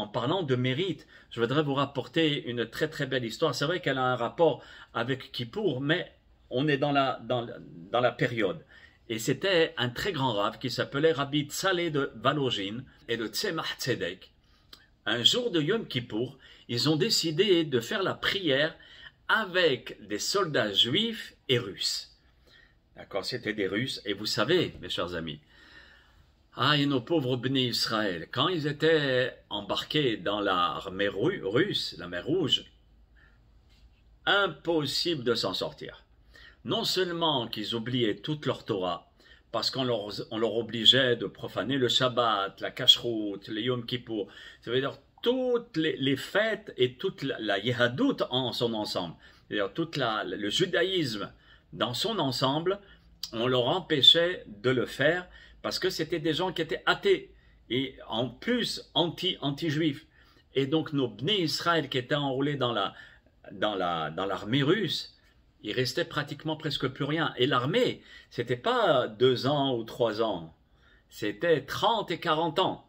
en parlant de mérite, je voudrais vous rapporter une très très belle histoire. C'est vrai qu'elle a un rapport avec Kippour, mais on est dans la période. Et c'était un très grand rave qui s'appelait Rabbi Tzalé de Valojin et de Tzemach Tzedek. Un jour de Yom Kippour, ils ont décidé de faire la prière avec des soldats juifs et russes. D'accord, c'était des Russes. Et vous savez, mes chers amis, et nos pauvres Bnei Israël, quand ils étaient embarqués dans l'armée russe, la mer Rouge, impossible de s'en sortir. Non seulement qu'ils oubliaient toute leur Torah, parce qu'on leur obligeait de profaner le Shabbat, la Kashrut, le Yom Kippour, ça veut dire toutes les fêtes et toute la Yehadut en son ensemble, c'est-à-dire tout le judaïsme dans son ensemble, on leur empêchait de le faire parce que c'était des gens qui étaient athées et en plus anti-juifs. Et donc nos Bnei Israël qui étaient enrôlés dans l'armée russe, il restait pratiquement presque plus rien. Et l'armée, c'était pas 2 ans ou 3 ans, c'était 30 et 40 ans.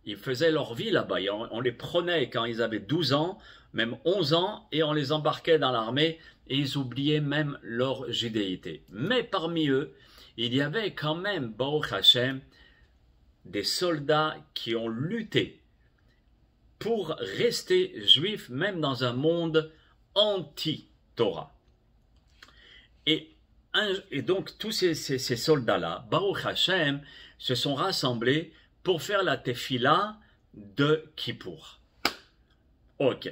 Ils faisaient leur vie là-bas. On les prenait quand ils avaient 12 ans, même 11 ans, et on les embarquait dans l'armée, et ils oubliaient même leur judéité. Mais parmi eux, il y avait quand même, Baruch Hashem, des soldats qui ont lutté pour rester juifs, même dans un monde anti-Torah. Et donc, tous ces soldats-là, Baruch Hashem, se sont rassemblés pour faire la tefila de Kippour. Ok.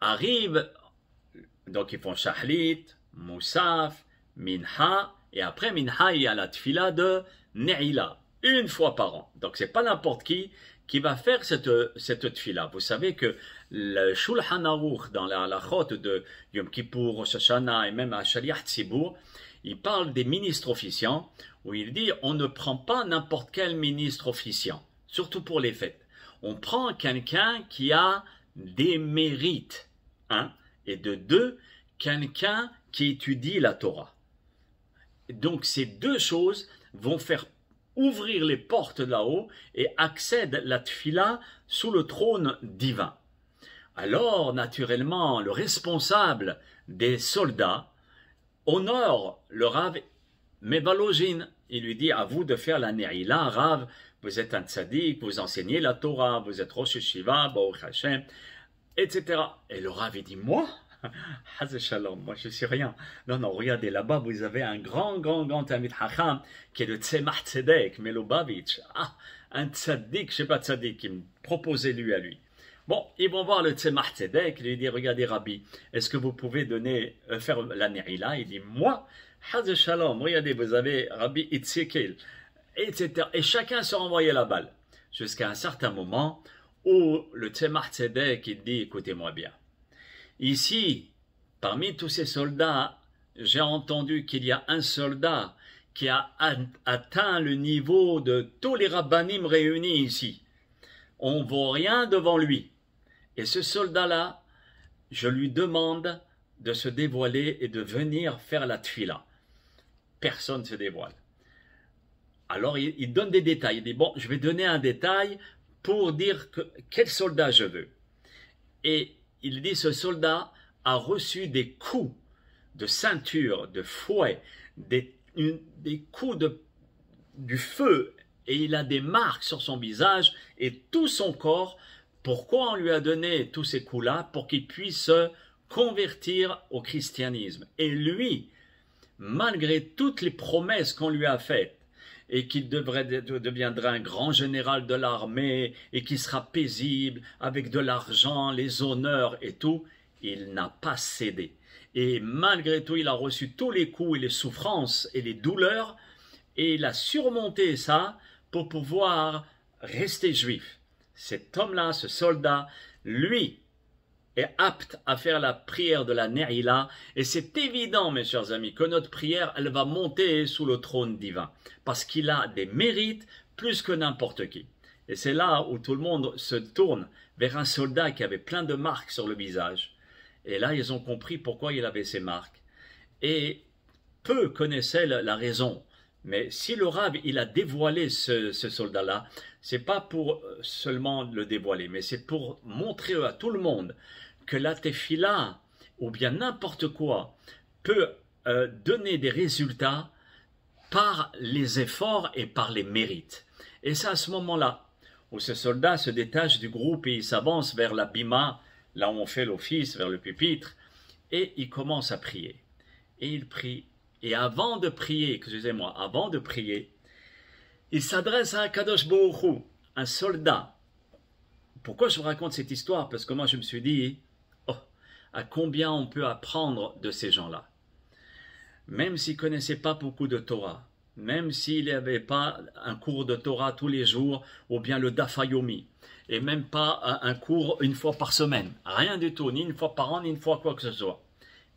Arrive, donc ils font Shahlit, Moussaf, Minha, et après Minha, il y a la tefila de Ne'ila, une fois par an. Donc c'est pas n'importe qui va faire cette tefila. Vous savez que le Shulchan Aruch, dans la halachot de Yom Kippour, Rosh Hashanah et même à Shaliach Tzibur, il parle des ministres officiants, où il dit on ne prend pas n'importe quel ministre officiant, surtout pour les fêtes. On prend quelqu'un qui a des mérites, et de 2, quelqu'un qui étudie la Torah. Donc ces 2 choses vont faire ouvrir les portes là-haut et accède la tefila sous le trône divin. Alors, naturellement, le responsable des soldats honore le Rav Mevalojin. Il lui dit à vous de faire la Ne'ila, Rav, vous êtes un tzaddik, vous enseignez la Torah, vous êtes Rosh Yeshiva, Baruch Hashem, etc. Et le Rav, il dit, moi Shalom, moi je suis rien. Non, non, regardez, là-bas vous avez un grand Talmid Chacham qui est le Tzemach Tzedek, Melubavitch. Un tzaddik, je sais pas tzaddik, qui me proposait lui à lui. Bon, ils vont voir le Tzemach Tzedek, il lui dit, regardez Rabbi, est-ce que vous pouvez faire la Ne'ila? Il dit, moi, Shalom, regardez, vous avez Rabbi Itzikil, etc. Et chacun se renvoyait la balle. Jusqu'à un certain moment où le Tzemach Tzedek, il dit, écoutez-moi bien. Ici, parmi tous ces soldats, j'ai entendu qu'il y a un soldat qui a atteint le niveau de tous les rabbanim réunis ici. On ne vaut rien devant lui. Et ce soldat-là, je lui demande de se dévoiler et de venir faire la tefila. Personne ne se dévoile. Alors il donne des détails. Il dit, bon, je vais donner un détail pour dire quel soldat je veux. Et il dit ce soldat a reçu des coups de ceinture, de fouet, des coups du feu, et il a des marques sur son visage et tout son corps. Pourquoi on lui a donné tous ces coups-là? Pour qu'il puisse se convertir au christianisme. Et lui, malgré toutes les promesses qu'on lui a faites, et qu'il deviendra un grand général de l'armée, et qu'il sera paisible, avec de l'argent, les honneurs et tout, il n'a pas cédé. Et malgré tout, il a reçu tous les coups et les souffrances et les douleurs, et il a surmonté ça pour pouvoir rester juif. Cet homme-là, ce soldat, lui, est apte à faire la prière de la Ne'ila, et c'est évident, mes chers amis, que notre prière, elle va monter sous le trône divin, parce qu'il a des mérites plus que n'importe qui. Et c'est là où tout le monde se tourne vers un soldat qui avait plein de marques sur le visage. Et là, ils ont compris pourquoi il avait ces marques. Et peu connaissaient la raison. Mais si le Rav, il a dévoilé ce soldat-là, c'est pas pour seulement le dévoiler, mais c'est pour montrer à tout le monde que la tefila, ou bien n'importe quoi, peut donner des résultats par les efforts et par les mérites. Et c'est à ce moment-là où ce soldat se détache du groupe et il s'avance vers la bima, là où on fait l'office, vers le pupitre, et il commence à prier. Et il prie. Et avant de prier, excusez-moi, avant de prier, il s'adresse à Kadosh Baruch Hu, un soldat. Pourquoi je vous raconte cette histoire? Parce que moi je me suis dit, oh, à combien on peut apprendre de ces gens-là? Même s'ils ne connaissaient pas beaucoup de Torah, même s'il n'y avait pas un cours de Torah tous les jours, ou bien le Daf Yomi, et même pas un cours une fois par semaine, rien du tout, ni une fois par an, ni une fois quoi que ce soit.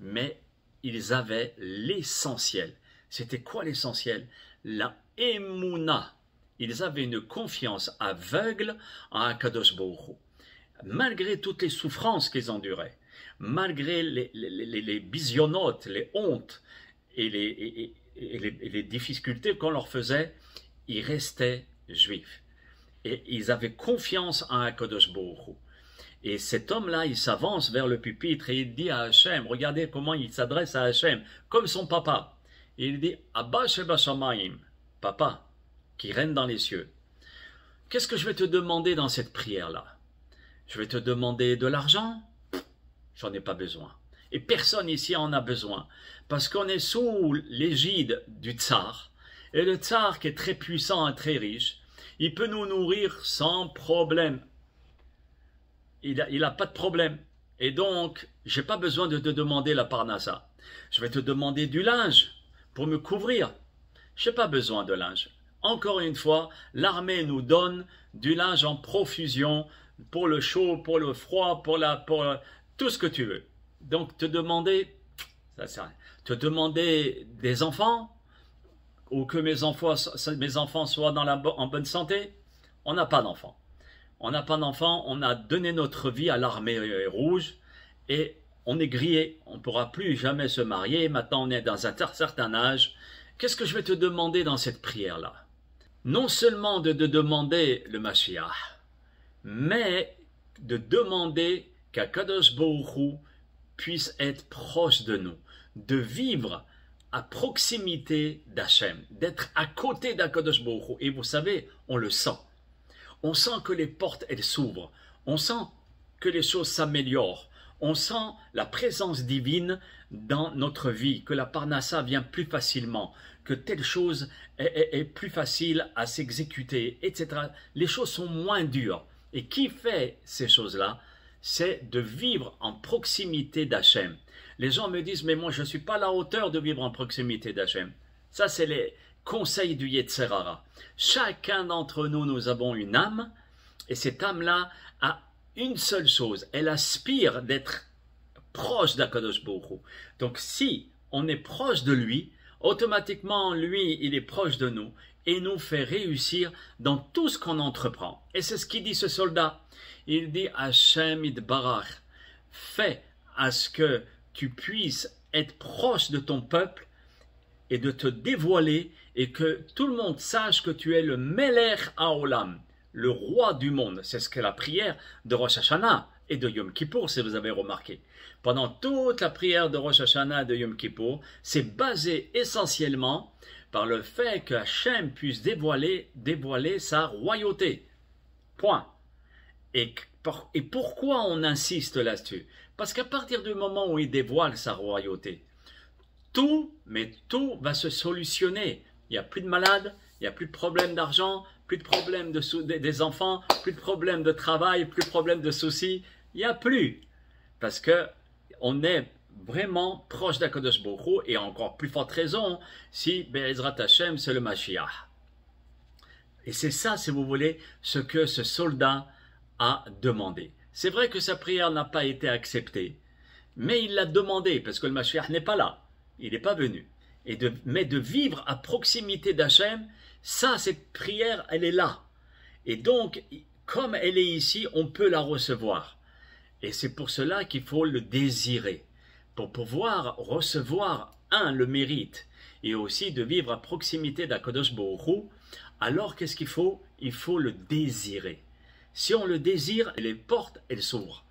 Mais ils avaient l'essentiel. C'était quoi l'essentiel? La Emouna. Ils avaient une confiance aveugle en Akadosh Baruch Hu. Malgré toutes les souffrances qu'ils enduraient, malgré les bisionotes, les hontes et les difficultés qu'on leur faisait, ils restaient juifs. Et ils avaient confiance en Akadosh Baruch Hu. Et cet homme-là, il s'avance vers le pupitre et il dit à Hachem, regardez comment il s'adresse à Hachem, comme son papa. Il dit, Abba Sheba Shamayim, papa, qui règne dans les cieux. Qu'est-ce que je vais te demander dans cette prière-là? Je vais te demander de l'argent? J'en ai pas besoin. Et personne ici en a besoin. Parce qu'on est sous l'égide du tsar. Et le tsar, qui est très puissant et très riche, il peut nous nourrir sans problème. Il n'a pas de problème. Et donc, je n'ai pas besoin de te demander la parnassa. Je vais te demander du linge pour me couvrir. Je n'ai pas besoin de linge. Encore une fois, l'armée nous donne du linge en profusion pour le chaud, pour le froid, pour tout ce que tu veux. Donc, te demander, ça sert à rien. Te demander des enfants, ou que mes enfants soient en bonne santé, on n'a pas d'enfants. On n'a pas d'enfants, on a donné notre vie à l'armée rouge et on est grillé. On ne pourra plus jamais se marier. Maintenant, on est dans un certain âge. Qu'est-ce que je vais te demander dans cette prière-là? Non seulement de demander le Mashiach, mais de demander qu'Akadosh Baruch Hu puisse être proche de nous, de vivre à proximité d'Hachem, d'être à côté d'Akadosh Baruch Hu. Et vous savez, on le sent. On sent que les portes, elles s'ouvrent. On sent que les choses s'améliorent. On sent la présence divine dans notre vie, que la parnassa vient plus facilement, que telle chose est plus facile à s'exécuter, etc. Les choses sont moins dures. Et qui fait ces choses-là? C'est de vivre en proximité d'Hachem. Les gens me disent, mais moi je ne suis pas à la hauteur de vivre en proximité d'Hachem. Ça, c'est les conseil du Yetzer Hara. Chacun d'entre nous, nous avons une âme, et cette âme-là a une seule chose, elle aspire d'être proche d'Akadosh Baruch Hu. Donc si on est proche de lui, automatiquement lui, il est proche de nous, et nous fait réussir dans tout ce qu'on entreprend. Et c'est ce qu'il dit ce soldat. Il dit, Hashem Yitbarach, fais à ce que tu puisses être proche de ton peuple, et de te dévoiler, et que tout le monde sache que tu es le Meler Haolam, le roi du monde. C'est ce qu'est la prière de Rosh Hashanah et de Yom Kippour, si vous avez remarqué. Pendant toute la prière de Rosh Hashanah et de Yom Kippour, c'est basé essentiellement par le fait que Hachem puisse dévoiler sa royauté. Point. Et pourquoi on insiste là-dessus? Parce qu'à partir du moment où il dévoile sa royauté, tout va se solutionner. Il n'y a plus de malades, il n'y a plus de problème d'argent, plus de problème des enfants, plus de problème de travail, plus de problème de soucis. Il n'y a plus. Parce que on est vraiment proche d'Akadosh Baruch Hu, et encore plus forte raison si Be'ezrat Hashem c'est le Mashiach. Et c'est ça, si vous voulez, ce que ce soldat a demandé. C'est vrai que sa prière n'a pas été acceptée, mais il l'a demandé parce que le Mashiach n'est pas là. Il n'est pas venu. Mais de vivre à proximité d'Hachem, ça, cette prière, elle est là. Et donc, comme elle est ici, on peut la recevoir. Et c'est pour cela qu'il faut le désirer. Pour pouvoir recevoir le mérite et aussi de vivre à proximité d'Akadosh Baruch Hu, alors qu'est-ce qu'il faut? Il faut le désirer. Si on le désire, les portes, elles s'ouvrent.